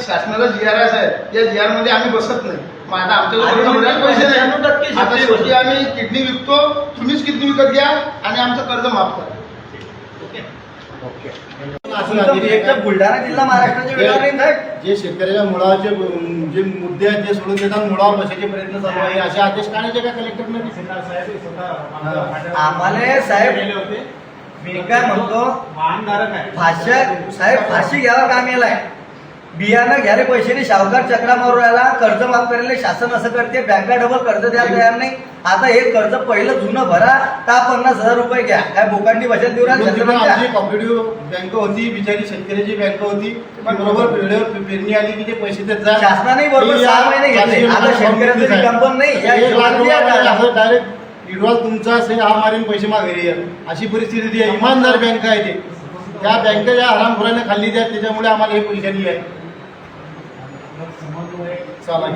शासनाचा GR आहे, या GR मध्ये आम्ही बसत नाही. मग आता आमच्याकडे पैसे नाही, आता शेवटी आम्ही किडनी विकतो, तुम्हीच किडनी विकत घ्या आणि आमचं कर्ज माफ करा. बुलढाणा जिल्हा महाराष्ट्राचे जे शेतकऱ्याच्या मुळाचे जे मुद्दे आहेत ते सोडून देतात, मुळावर बसायचे प्रयत्न चालू आहे, असे आदेश काढायचे का कलेक्टरने? आम्हाला साहेब मी काय म्हणतो, साहेब फाशी घ्यावा काम यालाय. बियाणं घ्यायला पैसे नाही, शाहूकार चक्रा मारू राहिला, कर्ज माफ करायला शासन असं करते, बँका डबल कर्ज द्यायला तयार नाही. आता हे कर्ज पहिलं जुनं भरा, 50,000 रुपये घ्या, काय बोकांडी बचत देऊ आमची कॉपरेटिव्ह बँक होती, बिचारी शेतकऱ्याची बँक होती, बरोबर पेरणी आली की ते पैसे देत जा. शासनाने बरोबर 6 महिने घेतले, आता शेतकऱ्यांचं कंपन नाही. डायरेक्ट विड्रॉल तुमचा असेल, हा मारीन पैसे माघारी या, अशी परिस्थिती आहे. इमानदार बँक आहे ते, त्या बँकेच्या हरामखोराने खाल्ली द्या, त्याच्यामुळे आम्हाला हे परेशानी आहे. चला